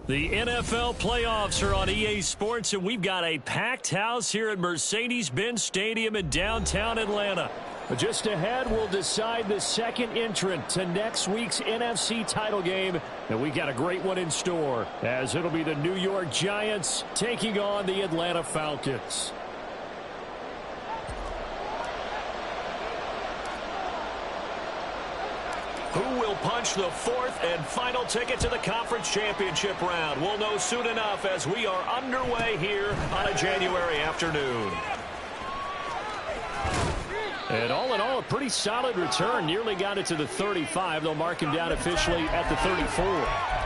The NFL playoffs are on EA Sports, and we've got a packed house here at Mercedes-Benz Stadium in downtown Atlanta. But just ahead, we'll decide the second entrant to next week's NFC title game. And we got a great one in store, as it'll be the New York Giants taking on the Atlanta Falcons. Who will punch the fourth and final ticket to the conference championship round? We'll know soon enough as we are underway here on a January afternoon. And all in all, a pretty solid return. Nearly got it to the 35. They'll mark him down officially at the 34.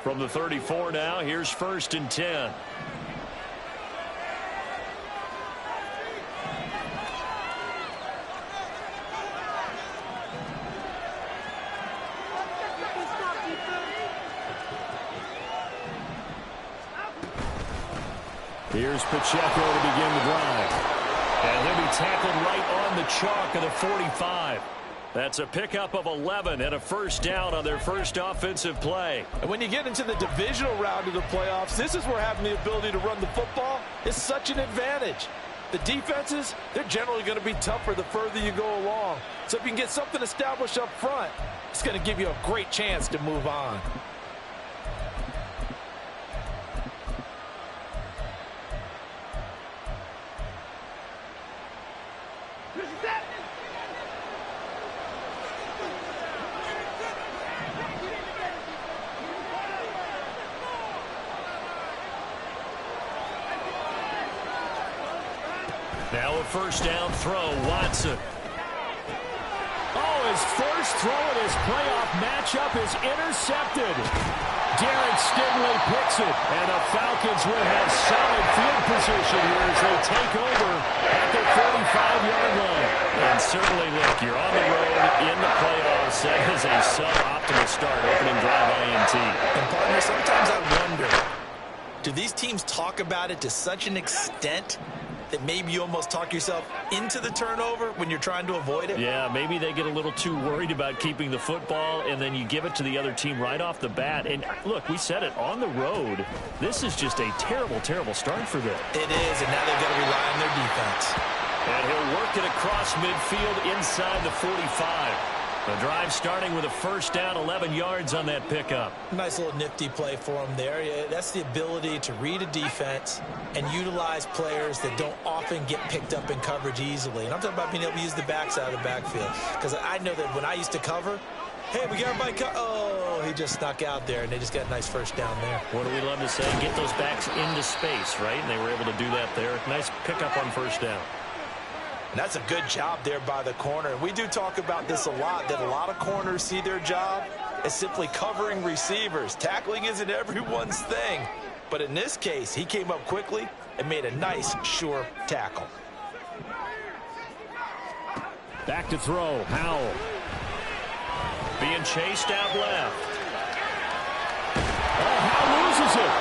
From the 34 now, here's 1st and 10. Here's Pacheco to begin the drive. And he'll be tackled right on the chalk of the 45. That's a pickup of 11 and a first down on their first offensive play. And when you get into the divisional round of the playoffs, this is where having the ability to run the football is such an advantage. The defenses, they're generally going to be tougher the further you go along. So if you can get something established up front, it's going to give you a great chance to move on. Now a first down throw, Watson. Oh, his first throw in his playoff matchup is intercepted. Derek Stingley picks it, and the Falcons will have solid field position here as they take over at the 45-yard line. And certainly, look, you're on the road in the playoffs. That is a suboptimal start, opening drive INT. And partner, sometimes I wonder, do these teams talk about it to such an extent that maybe you almost talk yourself into the turnover when you're trying to avoid it? Yeah, maybe they get a little too worried about keeping the football, and then you give it to the other team right off the bat. And look, we said it, on the road, this is just a terrible, terrible start for them. It is, and now they've got to rely on their defense. And he'll work it across midfield inside the 45. The drive starting with a first down, 11 yards on that pickup. Nice little nifty play for him there. That's the ability to read a defense and utilize players that don't often get picked up in coverage easily. And I'm talking about being able to use the backside of the backfield. Because I know that when I used to cover, hey, we got everybody oh, he just snuck out there, and they just got a nice first down there. What do we love to say? Get those backs into space, right? And they were able to do that there. Nice pickup on first down. And that's a good job there by the corner. We do talk about this a lot, that a lot of corners see their job as simply covering receivers. Tackling isn't everyone's thing. But in this case, he came up quickly and made a nice, sure tackle. Back to throw, Howell. Being chased out left. Oh, Howell loses it.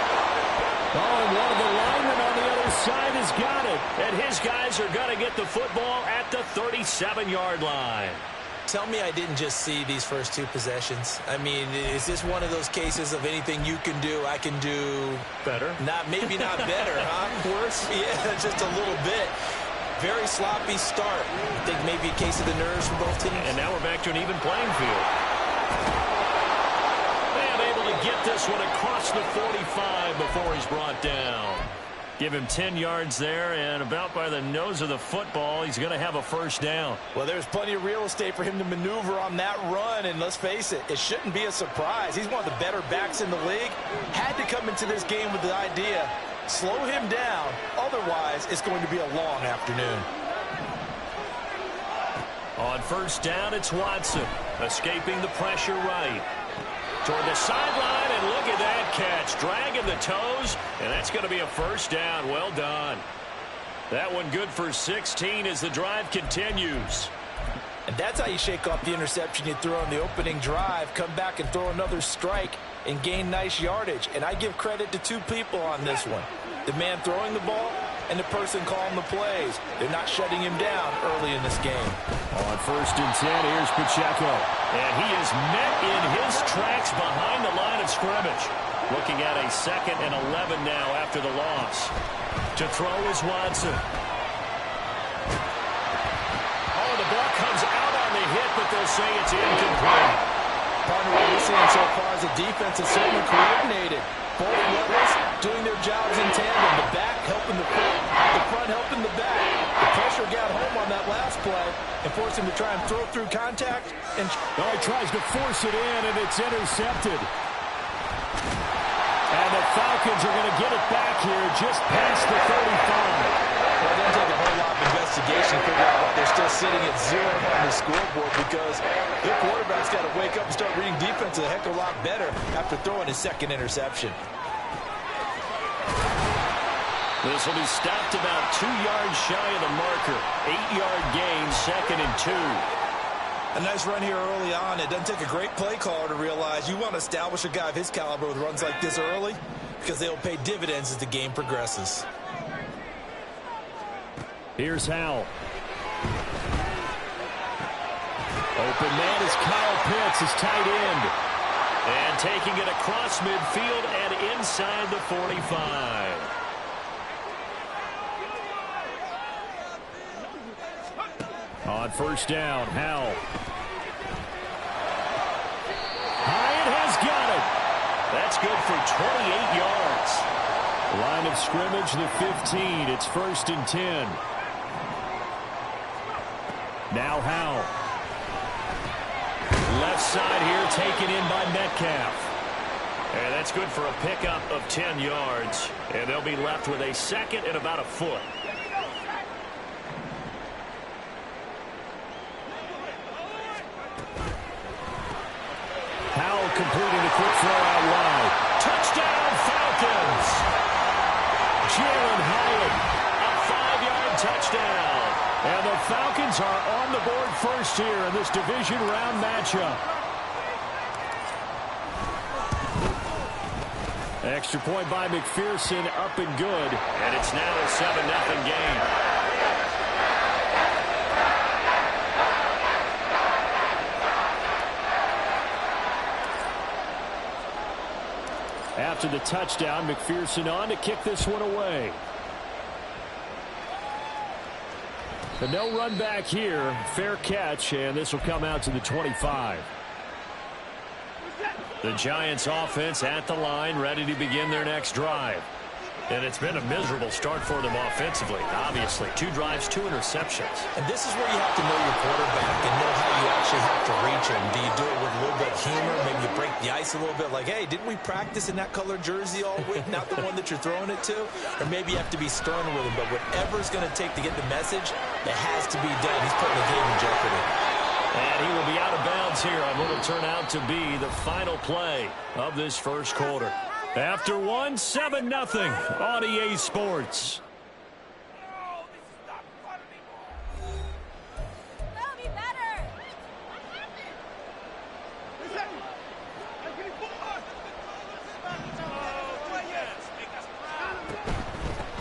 Oh, and one of the linemen on the other side has got it. And his guys are going to get the football at the 37-yard line. Tell me I didn't just see these first two possessions. I mean, is this one of those cases of anything you can do, I can do better? Maybe not better, huh? Worse? Yeah, just a little bit. Very sloppy start. I think maybe a case of the nerves for both teams. And now we're back to an even playing field. And able to get this one across the 45 before he's brought down. Give him 10 yards there, and about by the nose of the football, he's going to have a first down. Well, there's plenty of real estate for him to maneuver on that run, and let's face it, it shouldn't be a surprise. He's one of the better backs in the league. Had to come into this game with the idea, slow him down, otherwise it's going to be a long afternoon. On first down, it's Watson, escaping the pressure right. Toward the sideline, and look at that catch. Dragging the toes, and that's going to be a first down. Well done. That one good for 16 as the drive continues. And that's how you shake off the interception you threw on the opening drive, come back and throw another strike and gain nice yardage. And I give credit to two people on this one. The man throwing the ball and the person calling the plays. They're not shutting him down early in this game. On 1st and 10, here's Pacheco. And he is met in his tracks behind the line of scrimmage. Looking at a 2nd and 11 now after the loss. To throw is Watson. Oh, the ball comes out on the hit, but they'll say it's incomplete. Partner, what we're seeing so far is the defense is certainly coordinated. Both levels doing their jobs in tandem. The back helping the front helping the back. The pressure got home on that last play and forced him to try and throw through contact. And he tries to force it in, and it's intercepted. And the Falcons are going to get it back here just past the 35. Well, it doesn't take a whole lot of investigation to figure out why they're still sitting at 0 on the scoreboard, because their quarterback's got to wake up and start reading defense a heck of a lot better after throwing his 2nd interception. This will be stopped about 2 yards shy of the marker. 8-yard gain, 2nd and 2. A nice run here early on. It doesn't take a great play caller to realize you want to establish a guy of his caliber with runs like this early, because they'll pay dividends as the game progresses. Here's Howell. Open man is Kyle Pitts, his tight end. And taking it across midfield and inside the 45. On 1st down, Howell. Hyatt has got it. That's good for 28 yards. Line of scrimmage, the 15. It's 1st and 10. Now Howell. Left side here taken in by Metcalf. And that's good for a pickup of 10 yards. And they'll be left with a 2nd and about a foot. Howell completing the quick throw out wide. Touchdown, Falcons! Jalen Hyatt, a 5-yard touchdown. And the Falcons are on the board first here in this division round matchup. Extra point by McPherson, up and good. And it's now a 7-0 game. After the touchdown, McPherson on to kick this one away. But no run back here. Fair catch, and this will come out to the 25. The Giants offense at the line, ready to begin their next drive. And it's been a miserable start for them offensively, obviously. 2 drives, 2 interceptions. And this is where you have to know your quarterback and know how you actually have to reach him. Do you do it with a little bit of humor? Maybe you break the ice a little bit, like, hey, didn't we practice in that colored jersey all week, not the one that you're throwing it to? Or maybe you have to be stern with him. But whatever it's going to take to get the message, it has to be done. He's putting the game in jeopardy. And he will be out of bounds here on what will turn out to be the final play of this first quarter. After 1, 7-0 on EA Sports.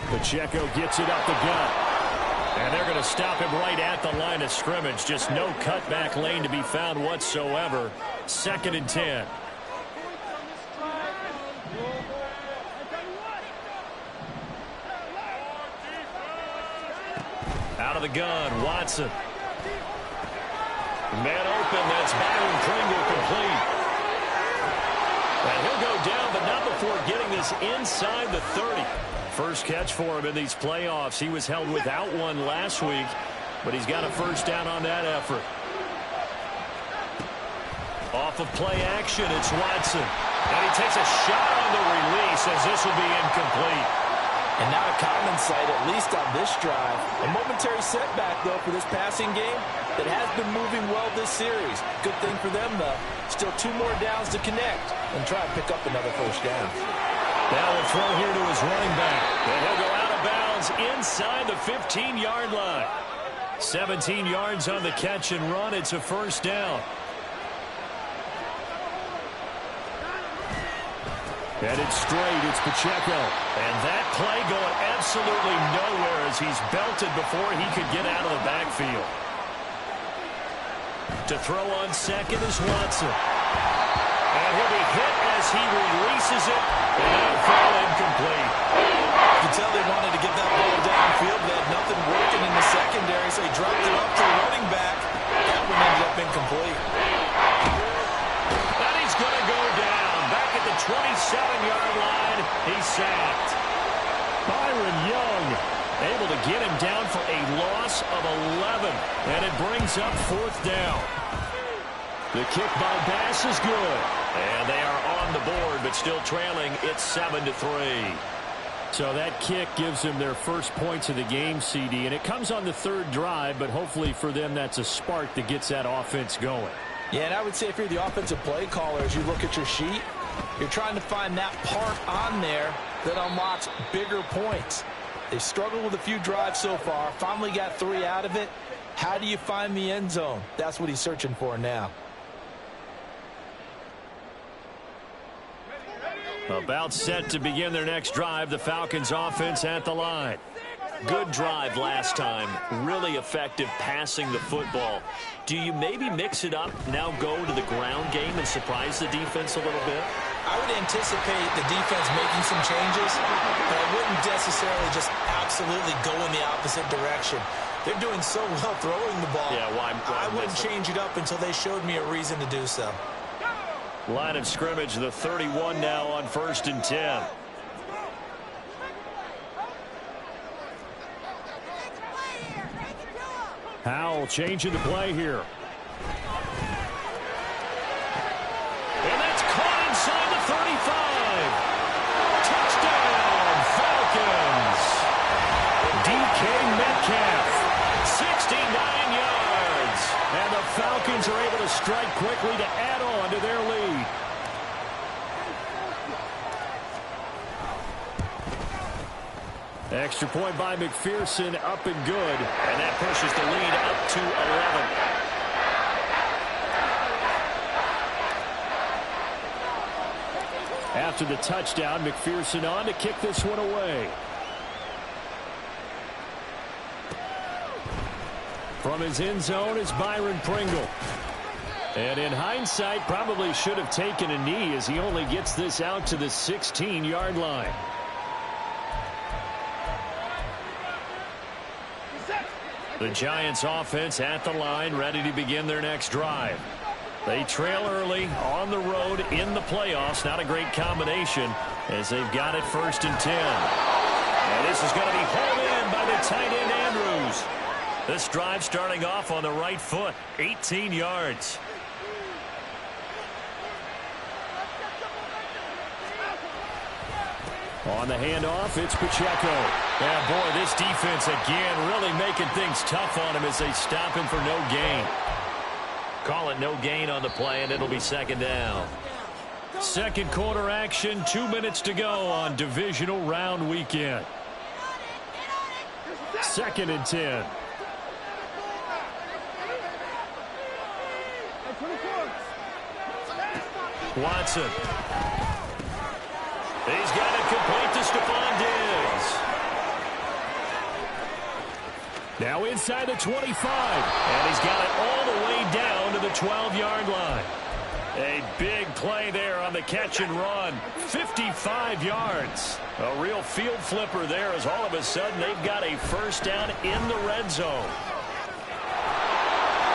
Pacheco gets it up the gut. And they're going to stop him right at the line of scrimmage. Just no cutback lane to be found whatsoever. 2nd and 10. Out of the gun, Watson. Man open, that's Byron Pringle complete. And he'll go down, but not before getting this inside the 30. First catch for him in these playoffs. He was held without one last week, but he's got a first down on that effort. Off of play action, it's Watson. And he takes a shot on the release as this will be incomplete. And not a common sight, at least on this drive. A momentary setback, though, for this passing game. that has been moving well this series. Good thing for them, though. Still 2 more downs to connect and try and pick up another first down. Now the throw here to his running back. And he'll go out of bounds inside the 15-yard line. 17 yards on the catch and run. It's a first down. And it's straight. It's Pacheco. And that play going absolutely nowhere as he's belted before he could get out of the backfield. To throw on second is Watson. And he'll be hit as he releases it. And that'll fall incomplete. You can tell they wanted to get that ball downfield. They had nothing working in the secondary, so he dropped it up to the running back. That one ended up incomplete. And he's going to go down. Back at the 27-yard line, he's sacked. Byron Young able to get him down for a loss of 11. And it brings up 4th down. The kick by Bass is good. And they are on the board, but still trailing. It's 7-3. So that kick gives them their first points of the game, CD. And it comes on the 3rd drive, but hopefully for them that's a spark that gets that offense going. Yeah, and I would say if you're the offensive play caller, as you look at your sheet, you're trying to find that part on there that unlocks bigger points. They've struggled with a few drives so far, finally got 3 out of it. How do you find the end zone? That's what he's searching for now. About set to begin their next drive, the Falcons offense at the line. Good drive last time. Really effective passing the football. Do you maybe mix it up, now go to the ground game and surprise the defense a little bit? I would anticipate the defense making some changes, but I wouldn't necessarily just absolutely go in the opposite direction. They're doing so well throwing the ball. Yeah, I wouldn't change it up until they showed me a reason to do so. Line of scrimmage, the 31 now on 1st and 10. Howell changing the play here. And that's caught inside the 35. Touchdown, Falcons. DK Metcalf, 69 yards. And the Falcons are able to strike quickly to add on to their lead. Extra point by McPherson, up and good. And that pushes the lead up to 11. After the touchdown, McPherson on to kick this one away. From his end zone is Byron Pringle. And in hindsight, probably should have taken a knee as he only gets this out to the 16-yard line. The Giants offense at the line, ready to begin their next drive. They trail early on the road in the playoffs. Not a great combination as they've got it 1st and 10. And this is going to be hauled in by the tight end Andrews. This drive starting off on the right foot, 18 yards. On the handoff, it's Pacheco. Yeah, boy, this defense again really making things tough on him as they stop him for no gain. Call it no gain on the play, and it'll be 2nd down. Second quarter action, 2 minutes to go on divisional round weekend. 2nd and 10. Watson. He's got it complete to Stephon Diggs. Now inside the 25. And he's got it all the way down to the 12-yard line. A big play there on the catch and run. 55 yards. A real field flipper there as all of a sudden they've got a first down in the red zone.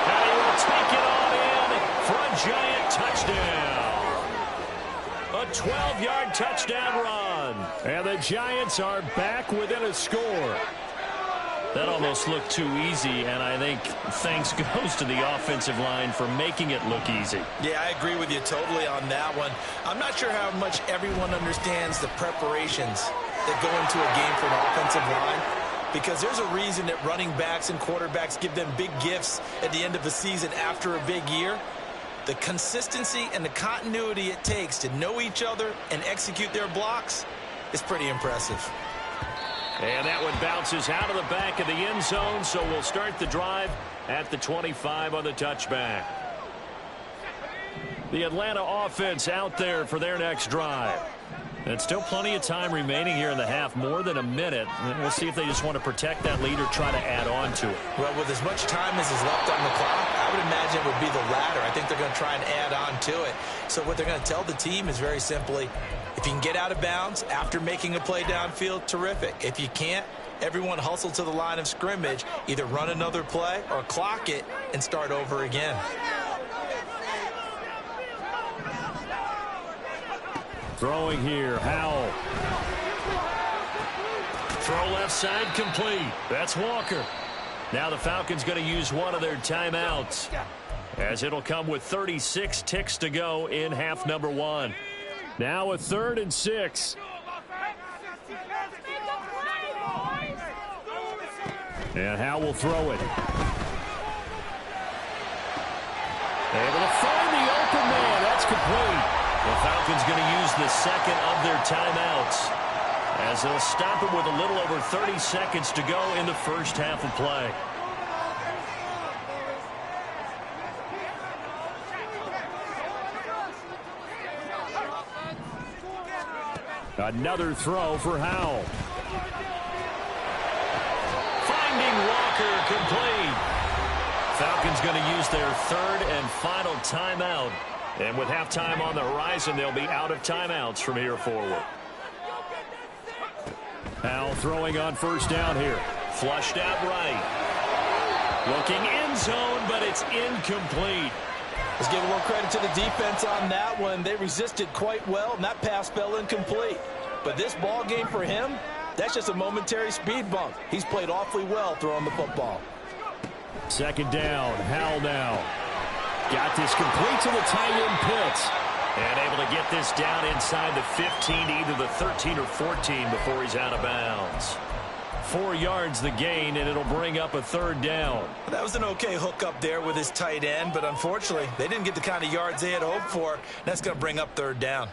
And he will take it on in for a giant touchdown. A 12-yard touchdown run. And the Giants are back within a score. That almost looked too easy, and I think thanks goes to the offensive line for making it look easy. Yeah, I agree with you totally on that one. I'm not sure how much everyone understands the preparations that go into a game for an offensive line. because there's a reason that running backs and quarterbacks give them big gifts at the end of the season after a big year. The consistency and the continuity it takes to know each other and execute their blocks is pretty impressive. And that one bounces out of the back of the end zone, so we'll start the drive at the 25 on the touchback. The Atlanta offense out there for their next drive. And still plenty of time remaining here in the half, more than a minute. We'll see if they just want to protect that lead or try to add on to it. Well, with as much time as is left on the clock, I would imagine it would be the latter. I think they're going to try and add on to it. So what they're going to tell the team is very simply, if you can get out of bounds after making a play downfield, terrific. If you can't, everyone hustle to the line of scrimmage, either run another play or clock it and start over again. Throwing here, Howell. Throw left side complete. That's Walker. Now the Falcons going to use one of their timeouts, as it'll come with 36 ticks to go in half number one. Now a 3rd and 6. And Howell will throw it. Able to find the open man. That's complete. The Falcons going to use the second of their timeouts, as they'll stop it with a little over 30 seconds to go in the first half of play. Another throw for Howell. Finding Walker, complete. Falcons going to use their 3rd and final timeout. And with halftime on the horizon, they'll be out of timeouts from here forward. Howell throwing on first down here. Flushed out right. Looking end zone, but it's incomplete. Let's give a little credit to the defense on that one. They resisted quite well, and that pass fell incomplete. But this ball game for him, that's just a momentary speed bump. He's played awfully well throwing the football. Second down, Howell now. Got this complete to the tight end Pitts. And able to get this down inside the 15, either the 13 or 14 before he's out of bounds. 4 yards the gain, and it'll bring up a 3rd down. That was an okay hook up there with his tight end, but unfortunately, they didn't get the kind of yards they had hoped for. That's going to bring up 3rd down.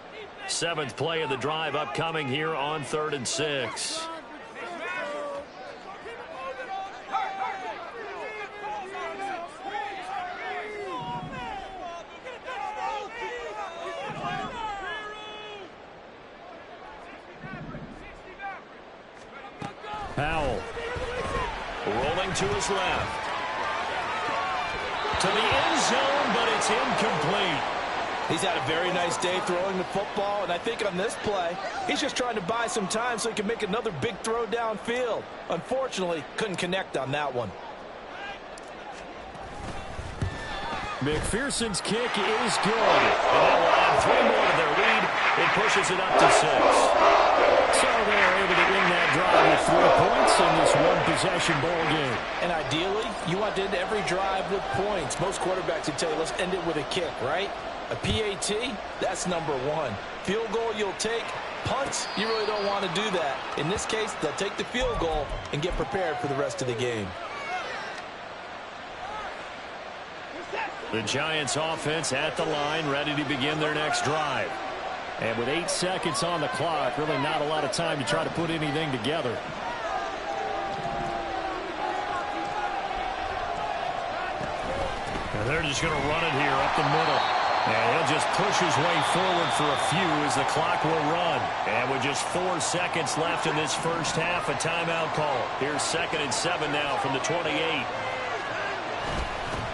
7th play of the drive upcoming here on 3rd and 6. Howell rolling to his left. To the end zone, but it's incomplete. He's had a very nice day throwing the football, and I think on this play, he's just trying to buy some time so he can make another big throw downfield. Unfortunately, couldn't connect on that one. McPherson's kick is good. And that will add 3 more to their lead. It pushes it up to 6. So they're able to win that drive with 3 points in this one-possession ball game. And ideally, you want to end every drive with points. Most quarterbacks would tell you, let's end it with a kick, right? A PAT, that's number 1. Field goal you'll take. Punts, you really don't want to do that. In this case, they'll take the field goal and get prepared for the rest of the game. The Giants offense at the line, ready to begin their next drive. And with 8 seconds on the clock, really not a lot of time to try to put anything together. And they're just going to run it here up the middle. And he'll just push his way forward for a few as the clock will run. And with just 4 seconds left in this first half, a timeout call. Here's 2nd and 7 now from the 28.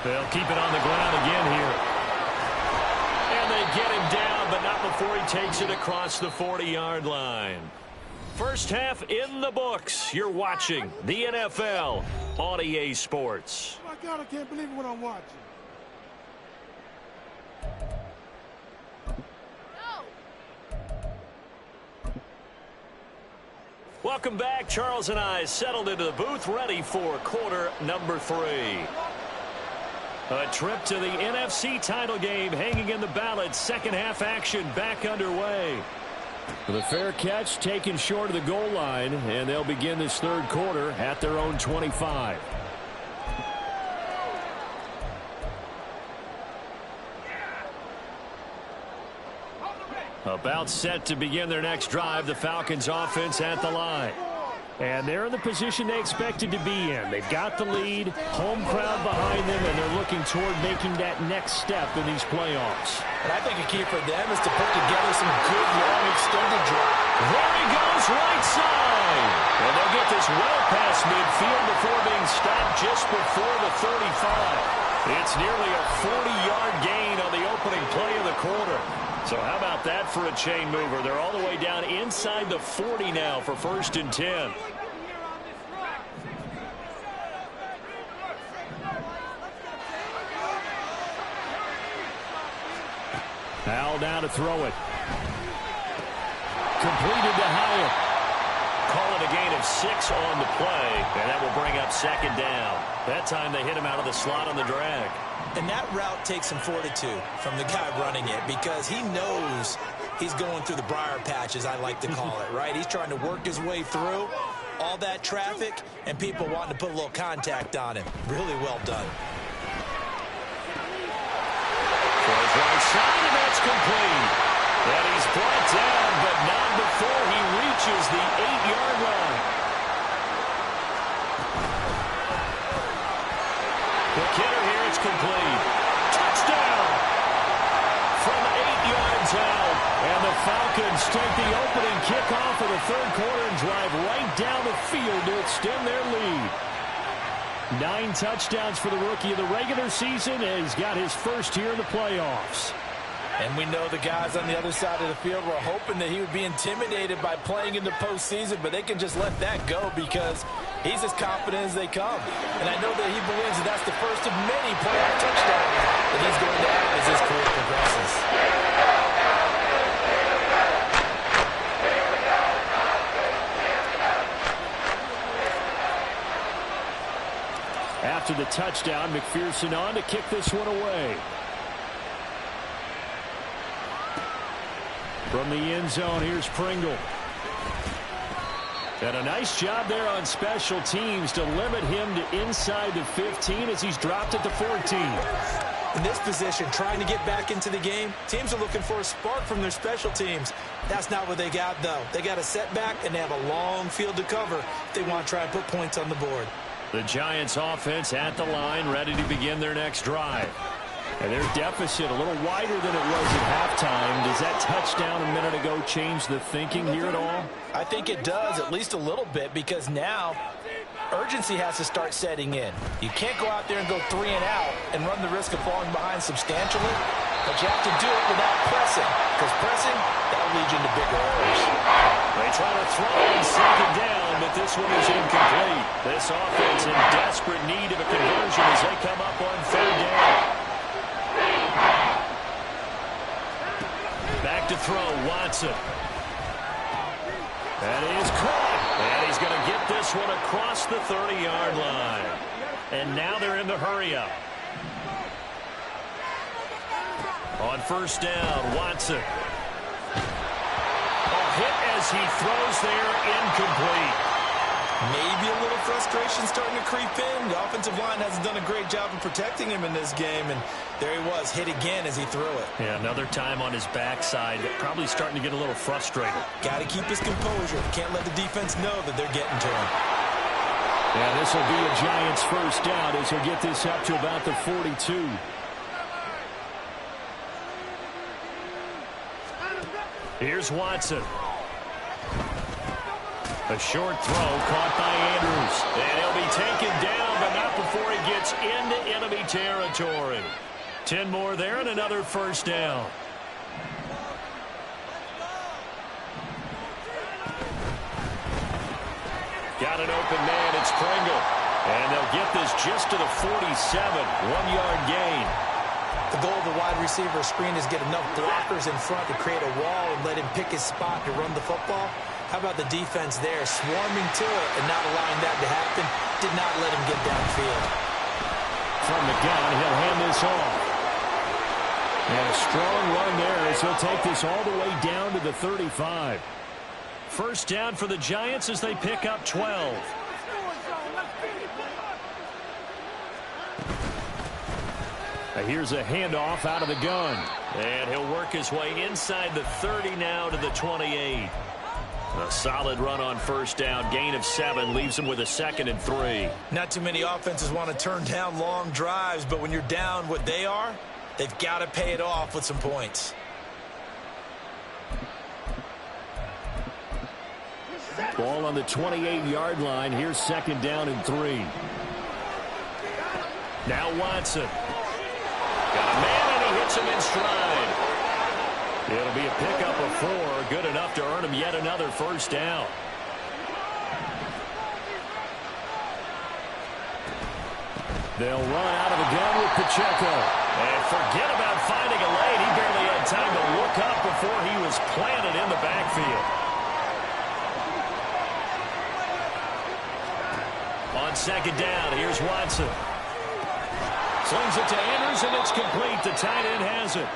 They'll keep it on the ground again here. And they get him down, but not before he takes it across the 40-yard line. First half in the books. You're watching the NFL on EA Sports. Oh, my God, I can't believe what I'm watching. Welcome back. Charles and I settled into the booth, ready for quarter number 3. A trip to the NFC title game hanging in the balance. Second half action back underway. The fair catch taken short of the goal line, and they'll begin this third quarter at their own 25. About set to begin their next drive, the Falcons offense at the line. And they're in the position they expected to be in. They've got the lead, home crowd behind them, and they're looking toward making that next step in these playoffs. And I think a key for them is to put together some good, long, extended drive. There he goes, right side. And they'll get this well past midfield before being stopped just before the 35. It's nearly a 40-yard gain on the opening play of the quarter. So how about that for a chain mover? They're all the way down inside the 40 now for 1st and 10. Now down to throw it. Completed to Howard. Call it a gain of 6 on the play, and that will bring up 2nd down. That time they hit him out of the slot on the drag. And that route takes some fortitude from the guy running it because he knows he's going through the briar patch, as I like to call it, right? He's trying to work his way through all that traffic and people wanting to put a little contact on him. Really well done. For his right side, and that's complete. And he's brought down, but not before he reaches the 8-yard line. The kidder here, it's complete. Touchdown! From 8 yards out. And the Falcons take the opening kickoff of the third quarter and drive right down the field to extend their lead. 9 touchdowns for the rookie of the regular season, and he's got his first here in the playoffs. And we know the guys on the other side of the field were hoping that he would be intimidated by playing in the postseason, but they can just let that go because he's as confident as they come. And I know that he believes that that's the first of many playoff touchdowns that he's going to have as his career progresses. After the touchdown, McPherson on to kick this one away. From the end zone, here's Pringle. And a nice job there on special teams to limit him to inside the 15 as he's dropped at the 14. In this position, trying to get back into the game, teams are looking for a spark from their special teams. That's not what they got, though. They got a setback, and they have a long field to cover if they want to try and put points on the board. The Giants offense at the line, ready to begin their next drive. And their deficit a little wider than it was at halftime. Does that touchdown a minute ago change the thinking here at all? I think it does, at least a little bit, because now urgency has to start setting in. You can't go out there and go 3 and out and run the risk of falling behind substantially, but you have to do it without pressing, because pressing, that'll lead you into bigger errors. They try to throw on 2nd down, but this one is incomplete. This offense in desperate need of a conversion as they come up on 3rd down. Back to throw, Watson. That is caught. And he's going to get this one across the 30-yard line. And now they're in the hurry-up. On 1st down, Watson. A hit as he throws there, incomplete. Maybe a little frustration starting to creep in. The offensive line hasn't done a great job of protecting him in this game, and there he was, hit again as he threw it. Yeah, another time on his backside, probably starting to get a little frustrated. Got to keep his composure. Can't let the defense know that they're getting to him. Yeah, this will be a Giants 1st down as he'll get this up to about the 42. Here's Watson. A short throw caught by Andrews. And he'll be taken down, but not before he gets into enemy territory. 10 more there and another 1st down. Got an open man, it's Pringle. And they'll get this just to the 47, 1-yard gain. The goal of the wide receiver screen is get enough blockers in front to create a wall and let him pick his spot to run the football. How about the defense there, swarming to it and not allowing that to happen? Did not let him get downfield. From the gun, he'll hand this off. And a strong run there as he'll take this all the way down to the 35. First down for the Giants as they pick up 12. Here's a handoff out of the gun. And he'll work his way inside the 30 now to the 28. A solid run on first down. Gain of 7 leaves him with a 2nd and 3. Not too many offenses want to turn down long drives, but when you're down what they are, they've got to pay it off with some points. Ball on the 28-yard line. Here's 2nd down and 3. Now Watson. Got a man, and he hits him in stride. It'll be a pickup of 4. Good enough to earn him yet another first down. They'll run out of the gun with Pacheco. And forget about finding a lane. He barely had time to look up before he was planted in the backfield. On 2nd down, here's Watson. Slings it to Andrews, and it's complete. The tight end has it.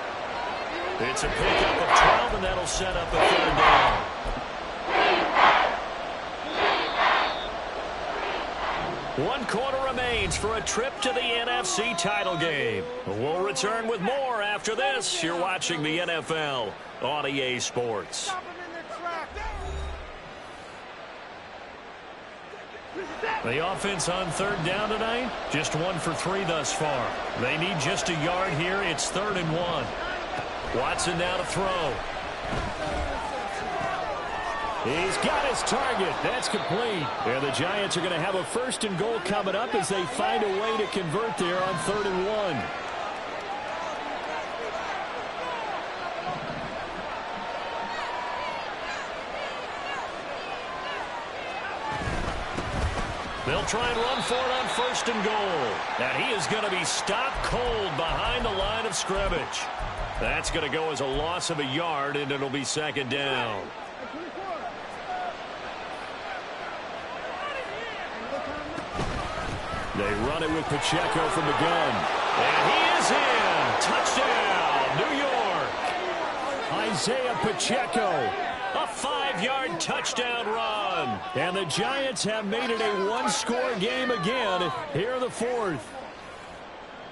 It's a pickup of 12, and that'll set up a 3rd down. One quarter remains for a trip to the NFC title game. We'll return with more after this. You're watching the NFL on EA Sports. The offense on 3rd down tonight, just 1 for 3 thus far. They need just a yard here. It's 3rd and 1. Watson now to throw. He's got his target. That's complete. And the Giants are going to have a 1st and goal coming up as they find a way to convert there on 3rd and 1. They'll try and run for it on 1st and goal. And he is going to be stopped cold behind the line of scrimmage. That's going to go as a loss of a yard, and it'll be 2nd down. They run it with Pacheco from the gun. And he is in. Touchdown, New York. Isaiah Pacheco. A 5-yard touchdown run. And the Giants have made it a 1-score game again here in the 4th.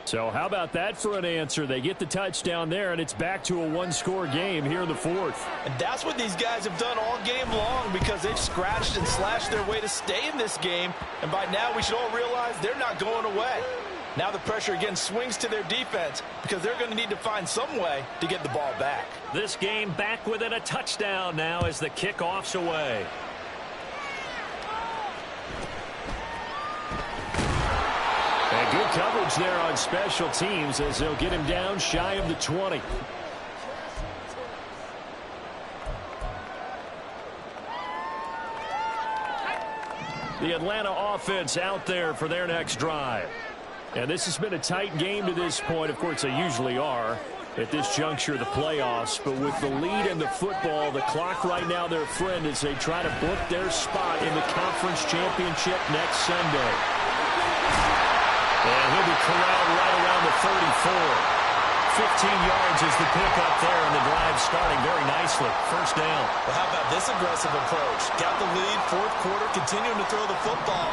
So how about that for an answer? They get the touchdown there, and it's back to a 1-score game here in the 4th. And that's what these guys have done all game long because they've scratched and slashed their way to stay in this game. And by now we should all realize they're not going away. Now the pressure again swings to their defense because they're going to need to find some way to get the ball back. This game back within a touchdown now as the kickoff's away. And good coverage there on special teams as they'll get him down shy of the 20. The Atlanta offense out there for their next drive. And this has been a tight game to this point. Of course, they usually are at this juncture of the playoffs. But with the lead in the football, the clock right now their friend as they try to book their spot in the conference championship next Sunday. And he'll be corralled right around the 34. 15 yards is the pickup there, and the drive starting very nicely. First down. Well, how about this aggressive approach? Got the lead, 4th quarter, continuing to throw the football.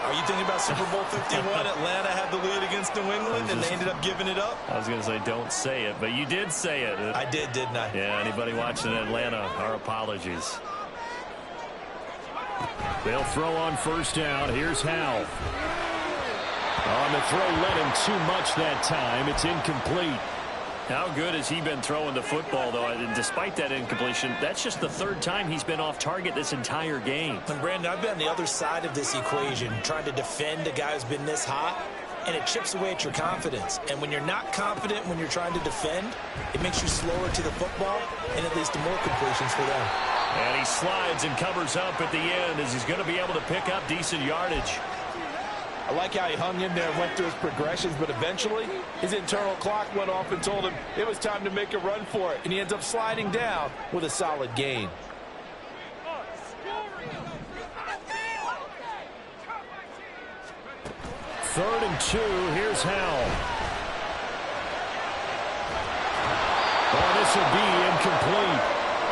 Are you thinking about Super Bowl 51? Atlanta had the lead against New England, and they ended up giving it up? I was going to say don't say it, but you did say it. I did, didn't I? Yeah, anybody watching Atlanta, our apologies. They'll throw on first down. Here's Howell. On the throw, led him too much that time. It's incomplete. How good has he been throwing the football, though? And despite that incompletion, that's just the 3rd time he's been off target this entire game. And Brandon, I've been on the other side of this equation, trying to defend a guy who's been this hot, and it chips away at your confidence. And when you're not confident when you're trying to defend, it makes you slower to the football, and it leads to more completions for them. And he slides and covers up at the end as he's going to be able to pick up decent yardage. I like how he hung in there and went through his progressions, but eventually his internal clock went off and told him it was time to make a run for it, and he ends up sliding down with a solid gain. Third and 2, here's Howell. Oh, this will be incomplete.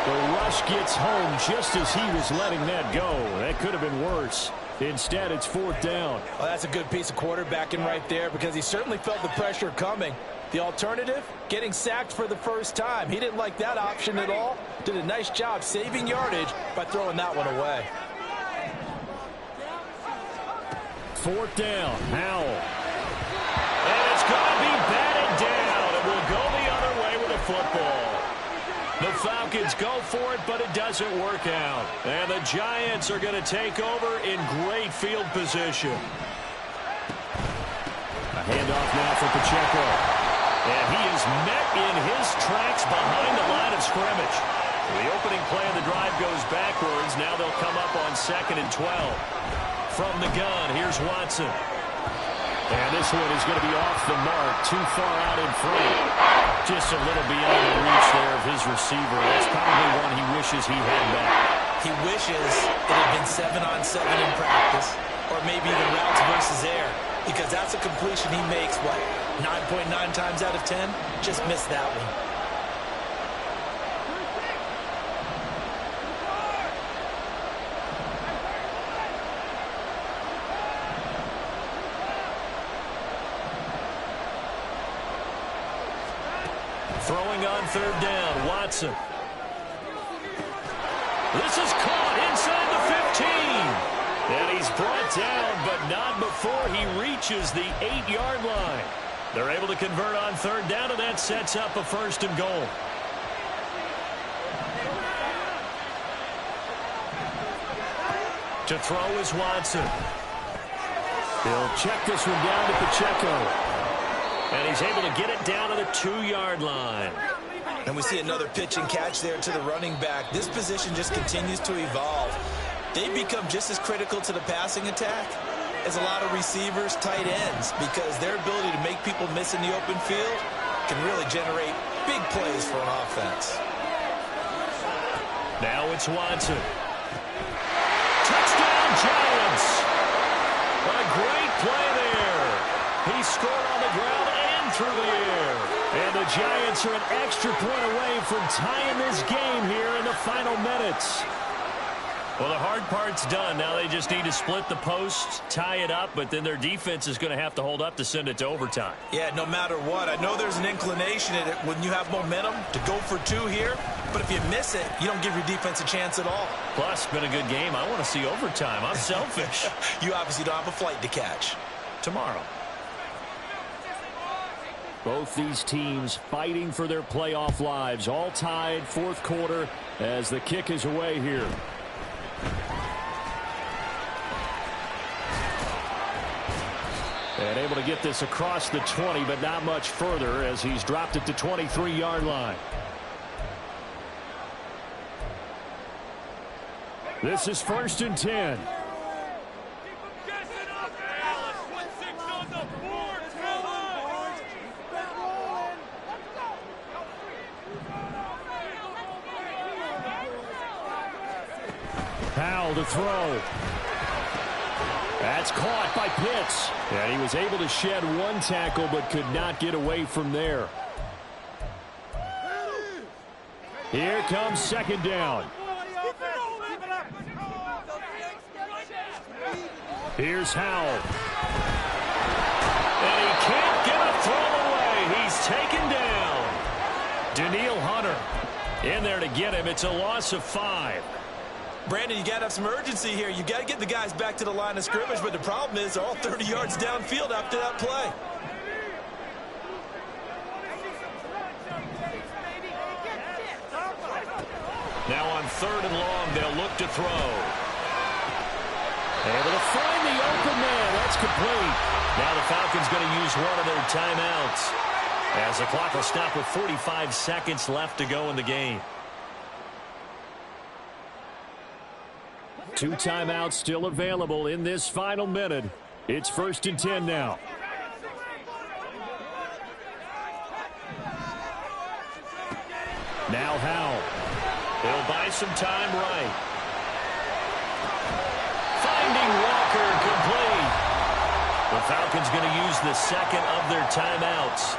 The rush gets home just as he was letting that go. That could have been worse. Instead, it's 4th down. Well, that's a good piece of quarterbacking right there because he certainly felt the pressure coming. The alternative, getting sacked for the first time. He didn't like that option at all. Did a nice job saving yardage by throwing that one away. 4th down, Howell. And it's going to be batted down. It will go the other way with the football. The Falcons go for it, but it doesn't work out. And the Giants are going to take over in great field position. A handoff now for Pacheco. And he is met in his tracks behind the line of scrimmage. The opening play of the drive goes backwards. Now they'll come up on 2nd and 12. From the gun, here's Watson. And this one is going to be off the mark, too far out in front. Just a little beyond the reach there of his receiver. That's probably one he wishes he had back. He wishes it had been 7-on-7 in practice, or maybe even routes versus air, because that's a completion he makes, what, 9.9 times out of 10? Just missed that one. Throwing on 3rd down, Watson. This is caught inside the 15. And he's brought down, but not before he reaches the 8-yard line. They're able to convert on 3rd down, and that sets up a 1st and goal. To throw is Watson. He'll check this one down to Pacheco. And he's able to get it down to the 2-yard line. And we see another pitch and catch there to the running back. This position just continues to evolve. They become just as critical to the passing attack as a lot of receivers, tight ends, because their ability to make people miss in the open field can really generate big plays for an offense. Now it's Watson. Touchdown, Giants! A great play there. He scored on the ground and through the air. And the Giants are an extra point away from tying this game here in the final minutes. Well, the hard part's done. Now they just need to split the posts, tie it up, but then their defense is going to have to hold up to send it to overtime. Yeah, no matter what. I know there's an inclination in it when you have momentum to go for 2 here, but if you miss it, you don't give your defense a chance at all. Plus, been a good game. I want to see overtime. I'm selfish. You obviously don't have a flight to catch. Tomorrow. Both these teams fighting for their playoff lives. All tied, 4th quarter as the kick is away here. And able to get this across the 20, but not much further as he's dropped it to 23-yard line. This is 1st and 10. Howell to throw. That's caught by Pitts. And he was able to shed 1 tackle but could not get away from there. Here comes 2nd down. Here's Howell. And he can't get a throw away. He's taken down. Danielle Hunter in there to get him. It's a loss of 5. Brandon, you got to have some urgency here. You got to get the guys back to the line of scrimmage, but the problem is they're all 30 yards downfield after that play. Now on 3rd and long, they'll look to throw. Able to find the open man. That's complete. Now the Falcons going to use one of their timeouts as the clock will stop with 45 seconds left to go in the game. 2 timeouts still available in this final minute. It's 1st and 10 now. Now Howell. He'll buy some time right. Finding Walker complete. The Falcons going to use the 2nd of their timeouts.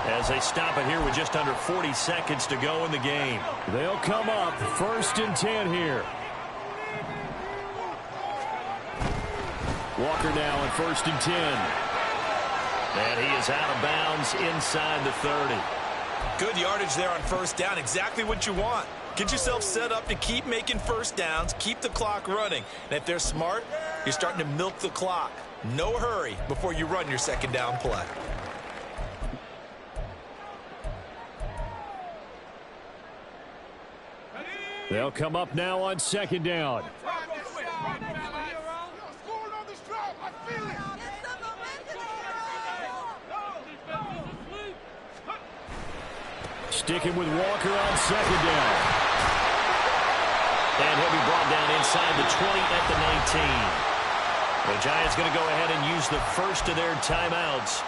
as they stop it here with just under 40 seconds to go in the game. They'll come up 1st and 10 here. Walker now on 1st and 10. And he is out of bounds inside the 30. Good yardage there on 1st down. Exactly what you want. Get yourself set up to keep making 1st downs, keep the clock running. And if they're smart, you're starting to milk the clock. No hurry before you run your 2nd down play. They'll come up now on 2nd down. Sticking with Walker on 2nd down. And he'll be brought down inside the 20 at the 19. The Giants going to go ahead and use the first of their timeouts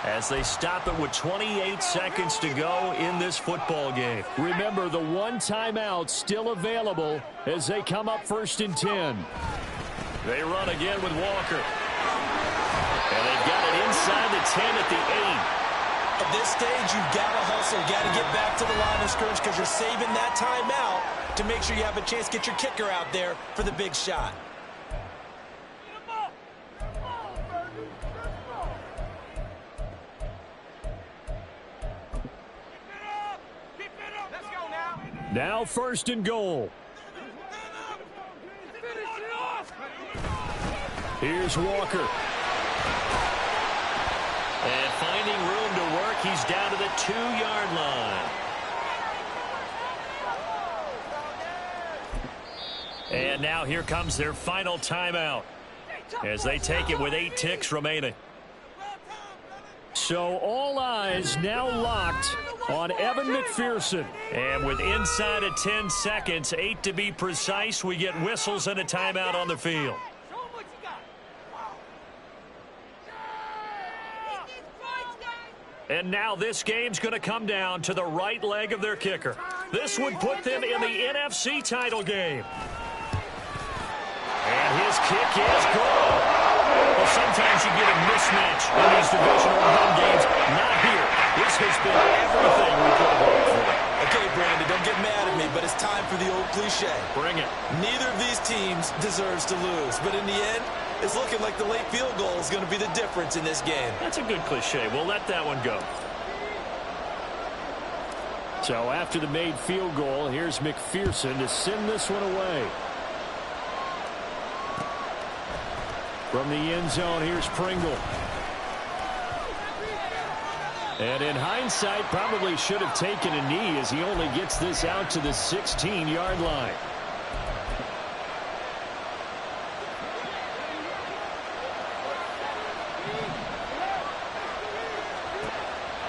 as they stop it with 28 seconds to go in this football game. Remember, the one timeout still available as they come up 1st and 10. They run again with Walker. And they've got it inside the 10 at the 8. At this stage, you've got to hustle. You've got to get back to the line of scrimmage because you're saving that timeout to make sure you have a chance to get your kicker out there for the big shot. Now 1st and goal. Here's Walker. And finding room to work, he's down to the 2-yard line. And now here comes their final timeout as they take it with 8 ticks remaining. So all eyes now locked on Evan McPherson. And with inside of 10 seconds, 8 to be precise, we get whistles and a timeout on the field. And now this game's going to come down to the right leg of their kicker. This would put them in the NFC title game. And his kick is good. Well, sometimes you get a mismatch in these divisional round games. Not here. This has been everything we could have hoped for. Okay, Brandon, don't get mad at me, but it's time for the old cliche. Bring it. Neither of these teams deserves to lose, but in the end, it's looking like the late field goal is going to be the difference in this game. That's a good cliche. We'll let that one go. So after the made field goal, here's McPherson to send this one away. From the end zone, here's Pringle. And in hindsight, probably should have taken a knee as he only gets this out to the 16-yard line.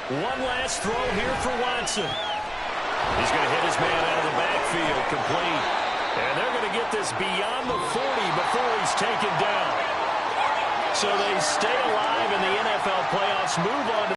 One last throw here for Watson. He's going to hit his man out of the backfield, complete. And they're going to get this beyond the 40 before he's taken down. So they stay alive in the NFL playoffs, move on to